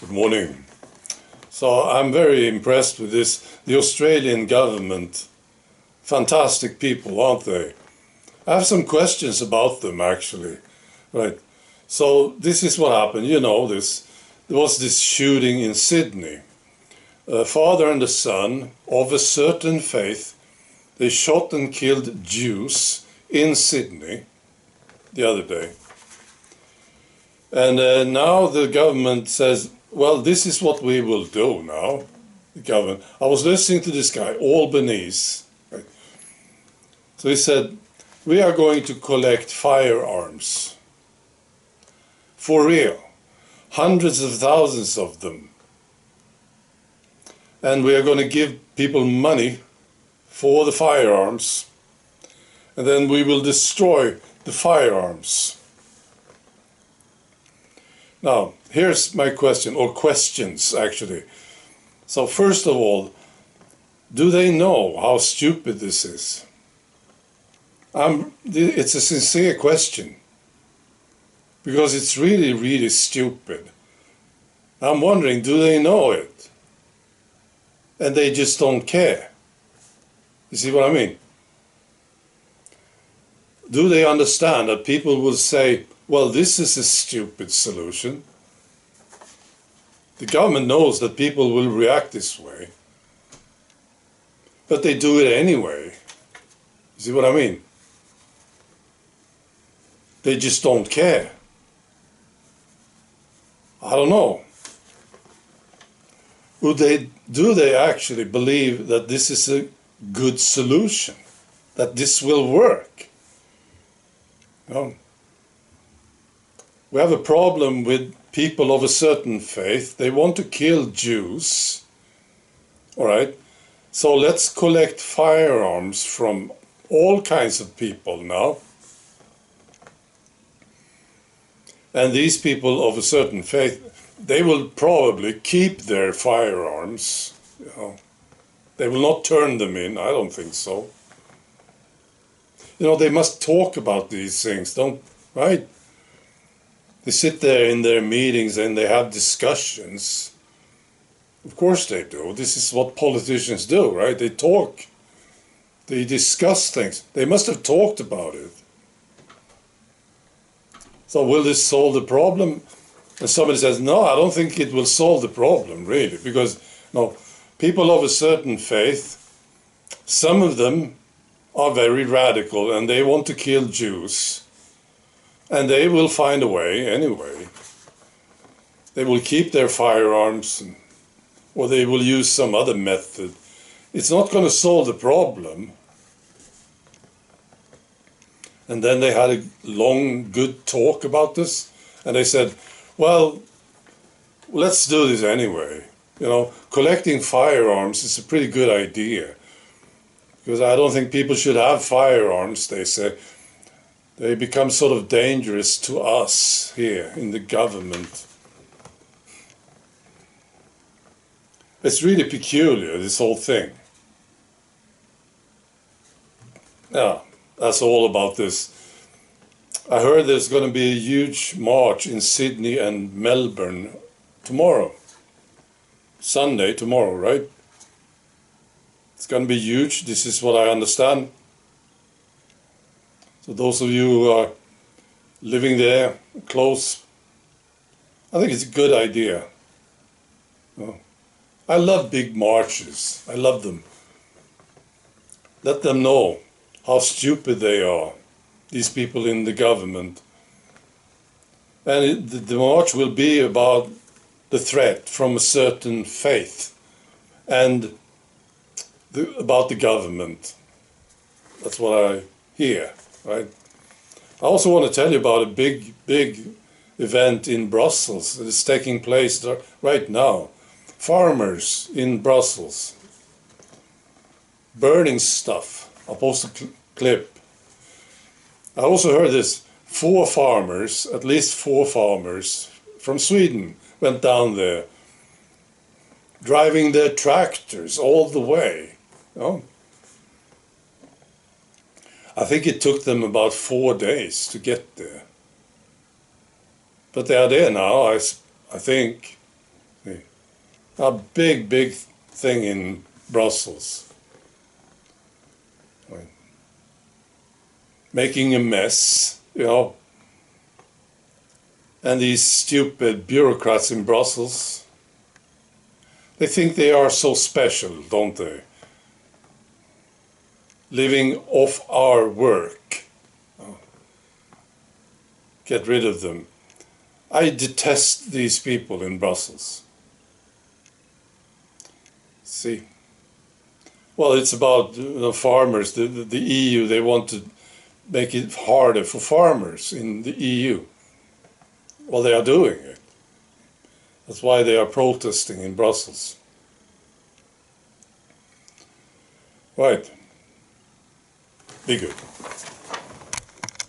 Good morning. So I'm very impressed with this. The Australian government, fantastic people, aren't they? I have some questions about them actually. Right. So this is what happened. You know this. There was this shooting in Sydney. A father and a son of a certain faith, they shot and killed Jews in Sydney the other day. And now the government says, well, this is what we will do now. The government. I was listening to this guy, Albanese. Right? So he said, we are going to collect firearms. For real. Hundreds of thousands of them. And we are going to give people money for the firearms. And then we will destroy the firearms. Now, here's my question, or questions actually. So first of all, do they know how stupid this is? It's a sincere question, because it's really, really stupid. I'm wondering, do they know it? And they just don't care. You see what I mean? Do they understand that people will say, well, this is a stupid solution? The government knows that people will react this way, but they do it anyway. You see what I mean? They just don't care. I don't know. Do they actually believe that this is a good solution? That this will work? No. We have a problem with people of a certain faith. They want to kill Jews. All right? So let's collect firearms from all kinds of people now. And these people of a certain faith, they will probably keep their firearms. You know. They will not turn them in. I don't think so. You know, they must talk about these things, right? They sit there in their meetings and they have discussions. Of course they do. This is what politicians do, right? They talk. They discuss things. They must have talked about it. So will this solve the problem? And somebody says, no, I don't think it will solve the problem, really. Because, no, people of a certain faith, some of them are very radical and they want to kill Jews. And they will find a way anyway. They will keep their firearms, or they will use some other method. It's not going to solve the problem. And then they had a long, good talk about this. And they said, well, let's do this anyway. You know, collecting firearms is a pretty good idea. Because I don't think people should have firearms, they say. They become sort of dangerous to us here in the government. It's really peculiar, this whole thing. Yeah, that's all about this. I heard there's going to be a huge march in Sydney and Melbourne tomorrow. Sunday, tomorrow, right? It's going to be huge. This is what I understand. So those of you who are living there, close, I think it's a good idea. I love big marches. I love them. Let them know how stupid they are, these people in the government. And the march will be about the threat from a certain faith and about the government. That's what I hear. Right. I also want to tell you about a big event in Brussels that is taking place right now. Farmers in Brussels burning stuff. I'll post a clip. I also heard this. At least four farmers from Sweden went down there, driving their tractors all the way. You know? I think it took them about 4 days to get there. But they are there now, I think. A big, big thing in Brussels. Right. Making a mess, you know. And these stupid bureaucrats in Brussels, they think they are so special, don't they? Living off our work. Oh. Get rid of them. I detest these people in Brussels. See? Well, it's about the farmers. The EU, they want to make it harder for farmers in the EU. Well, they are doing it. That's why they are protesting in Brussels. Right. Be good.